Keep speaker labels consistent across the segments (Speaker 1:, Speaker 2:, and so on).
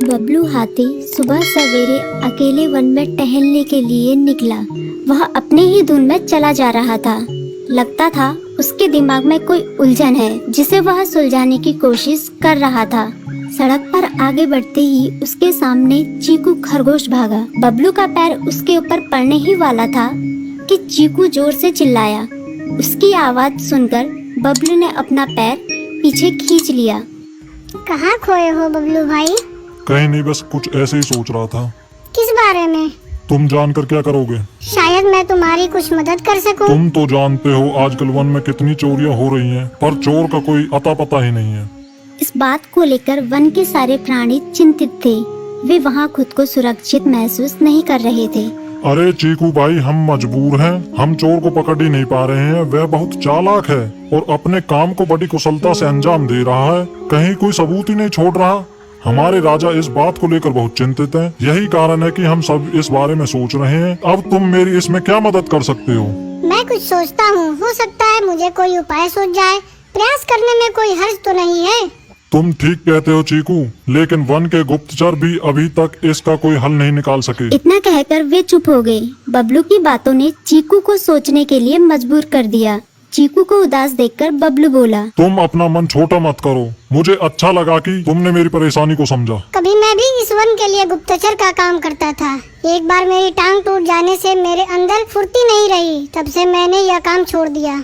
Speaker 1: बबलू हाथी सुबह सवेरे अकेले वन में टहलने के लिए निकला। वह अपने ही धुन में चला जा रहा था। लगता था उसके दिमाग में कोई उलझन है जिसे वह सुलझाने की कोशिश कर रहा था। सड़क पर आगे बढ़ते ही उसके सामने चीकू खरगोश भागा। बबलू का पैर उसके ऊपर पड़ने ही वाला था कि चीकू जोर से चिल्लाया। उसकी आवाज सुनकर बबलू ने अपना पैर पीछे खींच लिया।
Speaker 2: कहाँ खोए हो बबलू भाई?
Speaker 3: कहीं नहीं, बस कुछ ऐसे ही सोच रहा था।
Speaker 2: किस बारे में?
Speaker 3: तुम जानकर क्या करोगे?
Speaker 2: शायद मैं तुम्हारी कुछ मदद कर सकूं।
Speaker 3: तुम तो जानते हो आजकल वन में कितनी चोरियां हो रही हैं, पर चोर का कोई अता पता ही नहीं है।
Speaker 1: इस बात को लेकर वन के सारे प्राणी चिंतित थे। वे वहाँ खुद को सुरक्षित महसूस नहीं कर रहे थे।
Speaker 3: अरे चीकू भाई, हम मजबूर हैं। हम चोर को पकड़ ही नहीं पा रहे हैं। वह बहुत चालाक है और अपने काम को बड़ी कुशलता से अंजाम दे रहा है। कहीं कोई सबूत ही नहीं छोड़ रहा। हमारे राजा इस बात को लेकर बहुत चिंतित हैं। यही कारण है कि हम सब इस बारे में सोच रहे हैं। अब तुम मेरी इसमें क्या मदद कर सकते हो?
Speaker 2: मैं कुछ सोचता हूँ, हो सकता है मुझे कोई उपाय सूझ जाए। प्रयास करने में कोई हर्ज तो नहीं है।
Speaker 3: तुम ठीक कहते हो चीकू, लेकिन वन के गुप्तचर भी अभी तक इसका कोई हल नहीं निकाल सके।
Speaker 1: इतना कहकर वे चुप हो गए। बबलू की बातों ने चीकू को सोचने के लिए मजबूर कर दिया। चीकू को उदास देखकर बबलू बोला,
Speaker 3: तुम अपना मन छोटा मत करो। मुझे अच्छा लगा कि तुमने मेरी परेशानी को समझा।
Speaker 2: कभी मैं भी इस वन के लिए गुप्तचर का काम करता था। एक बार मेरी टांग टूट जाने से मेरे अंदर फुर्ती नहीं रही। तब से मैंने यह काम छोड़ दिया।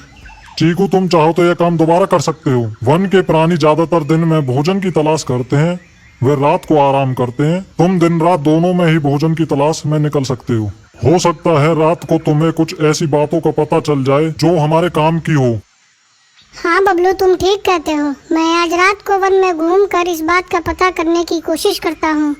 Speaker 3: चीकू, तुम चाहो तो यह काम दोबारा कर सकते हो। वन के प्राणी ज्यादातर दिन में भोजन की तलाश करते हैं, वे रात को आराम करते हैं। तुम दिन रात दोनों में ही भोजन की तलाश में निकल सकते हो सकता है रात को तुम्हें कुछ ऐसी बातों का पता चल जाए जो हमारे काम की हो।
Speaker 2: हाँ बबलू, तुम ठीक कहते हो। मैं आज रात को वन में घूम कर इस बात का पता करने की कोशिश करता हूँ।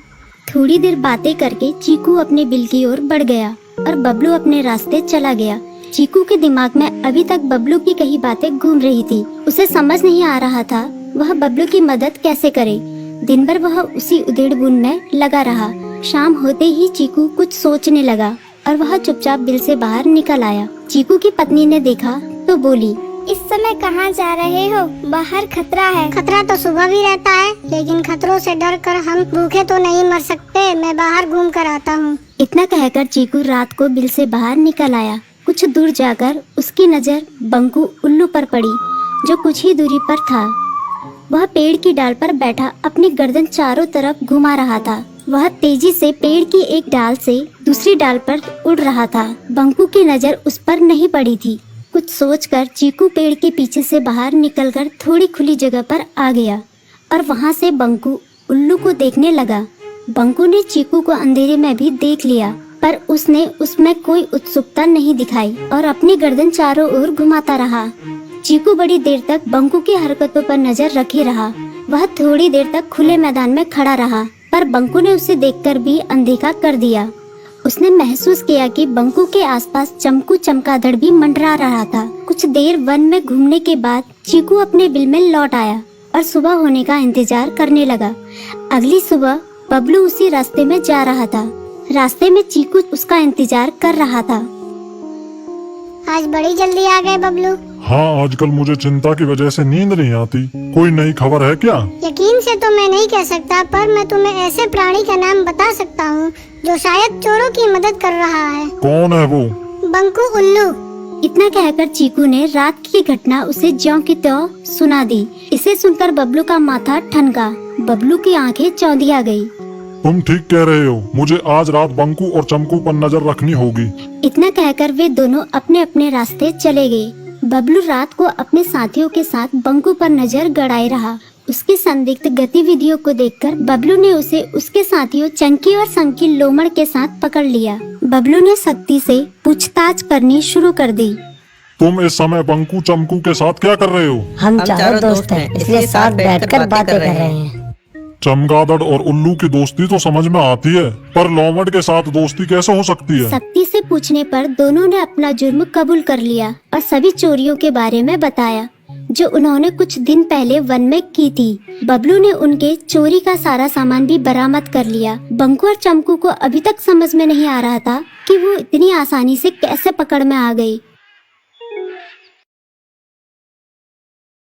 Speaker 1: थोड़ी देर बातें करके चीकू अपने बिल की ओर बढ़ गया और बबलू अपने रास्ते चला गया। चीकू के दिमाग में अभी तक बबलू की कही बातें घूम रही थी। उसे समझ नहीं आ रहा था वह बबलू की मदद कैसे करे। दिन भर वह उसी उधेड़-बुन में लगा रहा। शाम होते ही चीकू कुछ सोचने लगा और वह चुपचाप बिल से बाहर निकल आया। चीकू की पत्नी ने देखा तो बोली,
Speaker 2: इस समय कहाँ जा रहे हो? बाहर खतरा है। खतरा तो सुबह भी रहता है, लेकिन खतरों से डर कर हम भूखे तो नहीं मर सकते। मैं बाहर घूम कर आता हूँ।
Speaker 1: इतना कहकर चीकू रात को बिल से बाहर निकल आया। कुछ दूर जाकर उसकी नजर बंकू उल्लू पर पड़ी, जो कुछ ही दूरी पर था। वह पेड़ की डाल पर बैठा अपनी गर्दन चारों तरफ घुमा रहा था। वह तेजी से पेड़ की एक डाल से दूसरी डाल पर उड़ रहा था। बंकू की नजर उस पर नहीं पड़ी थी। कुछ सोचकर चीकू पेड़ के पीछे से बाहर निकलकर थोड़ी खुली जगह पर आ गया और वहां से बंकू उल्लू को देखने लगा। बंकू ने चीकू को अंधेरे में भी देख लिया, पर उसने उसमें कोई उत्सुकता नहीं दिखाई और अपनी गर्दन चारों ओर घुमाता रहा। चीकू बड़ी देर तक बंकू की हरकतों पर नजर रखे रहा। वह थोड़ी देर तक खुले मैदान में खड़ा रहा, पर बंकू ने उसे देखकर भी अनदेखा कर दिया। उसने महसूस किया कि बंकू के आसपास चमकू चमगादड़ भी मंडरा रहा था। कुछ देर वन में घूमने के बाद चीकू अपने बिल में लौट आया और सुबह होने का इंतजार करने लगा। अगली सुबह बबलू उसी रास्ते में जा रहा था। रास्ते में चीकू उसका इंतजार कर रहा था।
Speaker 2: आज बड़ी जल्दी आ गए बबलू।
Speaker 3: हाँ, आजकल मुझे चिंता की वजह से नींद नहीं आती। कोई नई खबर है क्या?
Speaker 2: यकीन से तो मैं नहीं कह सकता, पर मैं तुम्हें ऐसे प्राणी का नाम बता सकता हूँ जो शायद चोरों की मदद कर रहा है।
Speaker 3: कौन है वो?
Speaker 2: बंकू उल्लू।
Speaker 1: इतना कहकर चीकू ने रात की घटना उसे ज्यों की त्यों सुना दी। इसे सुनकर बबलू का माथा ठनका। बबलू की आंखें चौंधिया गई।
Speaker 3: तुम ठीक कह रहे हो। मुझे आज रात बंकू और चमकू पर नजर रखनी होगी।
Speaker 1: इतना कहकर वे दोनों अपने अपने रास्ते चले गए। बबलू रात को अपने साथियों के साथ बंकू पर नजर गड़ाए रहा। उसकी संदिग्ध गतिविधियों को देखकर बबलू ने उसे उसके साथियों चंकी और संकी लोमड़ के साथ पकड़ लिया। बबलू ने सख्ती से पूछताछ करनी शुरू कर दी।
Speaker 3: तुम इस समय बंकू चमकू के साथ क्या कर रहे हो?
Speaker 4: हम चारों दोस्त हैं, इसलिए साथ बैठकर बातें कर रहे हैं।
Speaker 3: चमगादड़ और उल्लू की दोस्ती तो समझ में आती है, पर लोमड़ के साथ दोस्ती कैसे हो सकती है?
Speaker 1: सख्ती से पूछने पर दोनों ने अपना जुर्म कबूल कर लिया और सभी चोरियों के बारे में बताया जो उन्होंने कुछ दिन पहले वन में की थी। बबलू ने उनके चोरी का सारा सामान भी बरामद कर लिया। बंकू और चमकू को अभी तक समझ में नहीं आ रहा था कि वो इतनी आसानी से कैसे पकड़ में आ गई।